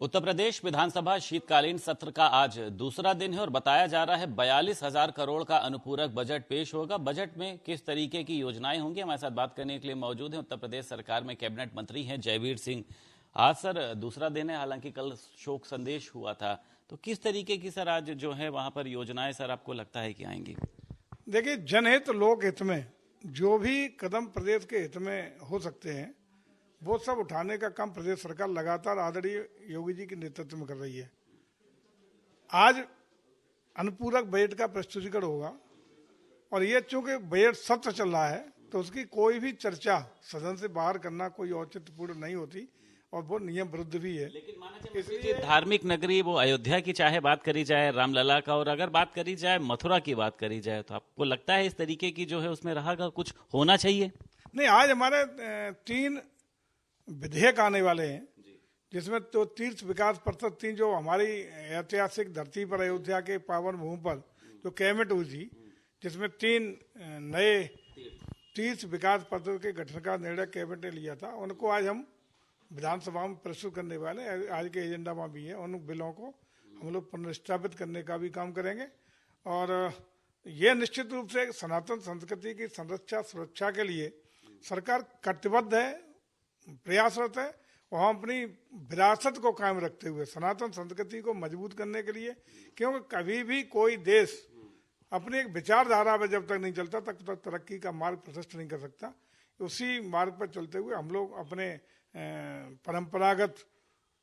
उत्तर प्रदेश विधानसभा शीतकालीन सत्र का आज दूसरा दिन है और बताया जा रहा है 42,000 करोड़ का अनुपूरक बजट पेश होगा। बजट में किस तरीके की योजनाएं होंगी, हमारे साथ बात करने के लिए मौजूद हैं उत्तर प्रदेश सरकार में कैबिनेट मंत्री हैं जयवीर सिंह। आज सर दूसरा दिन है, हालांकि कल शोक संदेश हुआ था, तो किस तरीके की सर आज जो है वहां पर योजनाएं सर आपको लगता है कि आएंगी? देखिए, जनहित लोक हित में जो भी कदम प्रदेश के हित में हो सकते हैं वो सब उठाने का काम प्रदेश सरकार लगातार आदरणीय योगी जी के नेतृत्व में कर रही है। आज अनुपूरक बजट का प्रस्तुतिकरण होगा और ये चूंकि बजट सत्र चल रहा है तो उसकी कोई भी चर्चा सदन से बाहर करना कोई औचित्यपूर्ण नहीं होती और वो नियम विरुद्ध भी है। लेकिन माना जाए धार्मिक नगरी वो अयोध्या की चाहे बात करी जाए रामलला का, और अगर बात करी जाए मथुरा की बात करी जाए, तो आपको लगता है इस तरीके की जो है उसमें रहा कुछ होना चाहिए? नहीं, आज हमारे 3 विधेयक आने वाले हैं, जिसमें तो तीर्थ विकास परिषद 3 जो हमारी ऐतिहासिक धरती पर अयोध्या के पावन भूमि पर जो कैबिनेट हुई थी, जिसमें 3 नए तीर्थ विकास परिषद के गठन का निर्णय कैबिनेट ने लिया था, उनको आज हम विधानसभा में प्रस्तुत करने वाले। आज के एजेंडा में भी है, उन बिलों को हम लोग पुनर्स्थापित करने का भी काम करेंगे और ये निश्चित रूप से सनातन संस्कृति की संरक्षा सुरक्षा के लिए सरकार कटिबद्ध है, प्रयासरत है और हम अपनी विरासत को कायम रखते हुए सनातन संस्कृति को मजबूत करने के लिए, क्योंकि कभी भी कोई देश अपनी एक विचारधारा में जब तक नहीं चलता तब तक तरक्की का मार्ग प्रशस्त नहीं कर सकता। उसी मार्ग पर चलते हुए हम लोग अपने परंपरागत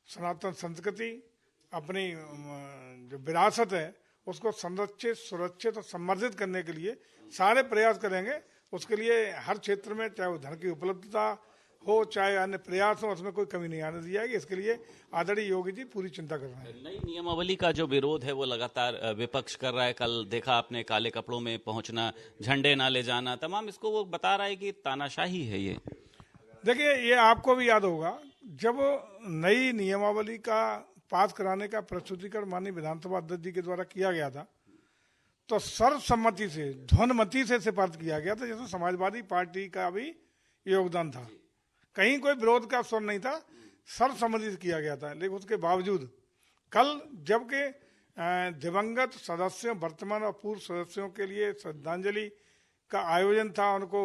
सनातन संस्कृति, अपनी जो विरासत है उसको संरक्षित सुरक्षित और संवर्धित करने के लिए सारे प्रयास करेंगे। उसके लिए हर क्षेत्र में चाहे वो धन की उपलब्धता हो चाहे अन्य प्रयास हो, उसमें कोई कमी नहीं आने दी जाएगी। इसके लिए आदरणीय योगी जी पूरी चिंता कर रहे हैं। नई नियमावली का जो विरोध है वो लगातार विपक्ष कर रहा है। कल देखा आपने काले कपड़ों में पहुंचना, झंडे ना ले जाना, तमाम इसको वो बता रहा है कि तानाशाही है ये। देखिए, ये आपको भी याद होगा जब नई नियमावली का पास कराने का प्रस्तुतिकरण माननीय विधानसभा अध्यक्ष जी के द्वारा किया गया था तो सर्वसम्मति से ध्वनिमति से सिफारिश किया गया था, जैसे समाजवादी पार्टी का भी योगदान था, कहीं कोई विरोध का स्वर नहीं था, सर्वसम्मति से किया गया था। लेकिन उसके बावजूद कल जबकि दिवंगत सदस्यों, वर्तमान और पूर्व सदस्यों के लिए श्रद्धांजलि का आयोजन था, उनको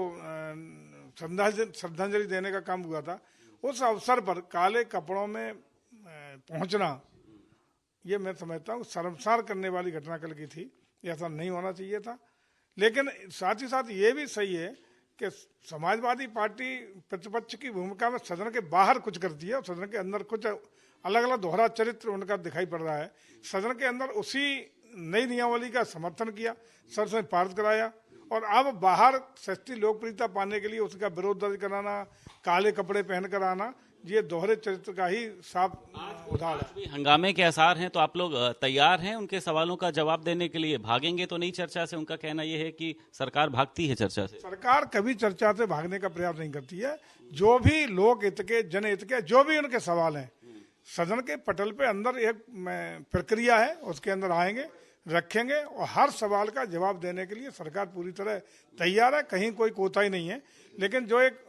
श्रद्धांजलि देने का काम हुआ था, उस अवसर पर काले कपड़ों में पहुंचना ये मैं समझता हूँ शर्मसार करने वाली घटना कल की थी। ऐसा नहीं होना चाहिए था। लेकिन साथ ही साथ ये भी सही है कि समाजवादी पार्टी प्रतिपक्ष की भूमिका में सदन के बाहर कुछ करती है और सदन के अंदर कुछ अलग अलग दोहरा चरित्र उनका दिखाई पड़ रहा है। सदन के अंदर उसी नई नियमावली का समर्थन किया, सदन में पारित कराया और अब बाहर सस्ती लोकप्रियता पाने के लिए उसका विरोध दर्ज कराना, काले कपड़े पहनकर आना, ये दोहरे चरित्र का ही साफ उदाहरण है। हंगामे के आसार हैं, तो आप लोग तैयार हैं उनके सवालों का जवाब देने के लिए? भागेंगे तो नहीं चर्चा से? उनका कहना यह है कि सरकार भागती है चर्चा से। सरकार कभी चर्चा से भागने का प्रयास नहीं करती है। जो भी लोक हित के, जनहित के जो भी उनके सवाल हैं, सदन के पटल पे अंदर एक प्रक्रिया है, उसके अंदर आएंगे, रखेंगे और हर सवाल का जवाब देने के लिए सरकार पूरी तरह तैयार है। कहीं कोई कोताही नहीं है। लेकिन जो एक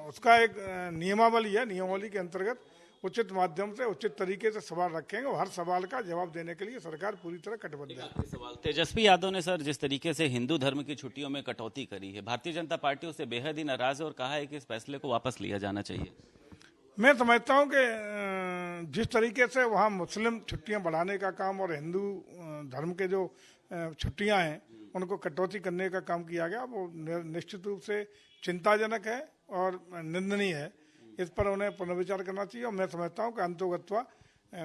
उसका एक नियमावली है, नियमावली के अंतर्गत उचित माध्यम से उचित तरीके से सवाल रखेंगे और हर सवाल का जवाब देने के लिए सरकार पूरी तरह कटिबद्ध है। सवाल तेजस्वी यादव ने सर जिस तरीके से हिंदू धर्म की छुट्टियों में कटौती करी है, भारतीय जनता पार्टी उससे बेहद ही नाराज है और कहा है कि इस फैसले को वापस लिया जाना चाहिए। मैं समझता हूं कि जिस तरीके से वहां मुस्लिम छुट्टियां बढ़ाने का काम और हिंदू धर्म के जो छुट्टियां हैं उनको कटौती करने का काम किया गया, वो निश्चित रूप से चिंताजनक है और निंदनीय है। इस पर उन्हें पुनर्विचार करना चाहिए और मैं समझता हूं कि अंतोगत्वा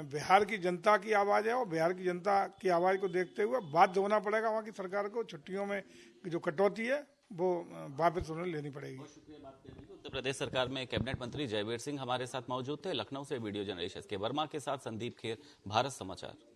बिहार की जनता की आवाज़ है और बिहार की जनता की आवाज़ को देखते हुए बाध्य होना पड़ेगा वहाँ की सरकार को। छुट्टियों में जो कटौती है वो वापस उन्हें लेनी पड़ेगी। उत्तर प्रदेश सरकार में कैबिनेट मंत्री जयवीर सिंह हमारे साथ मौजूद थे। लखनऊ से वीडियो जर्नलिस्ट एस के वर्मा के साथ संदीप खेर, भारत समाचार।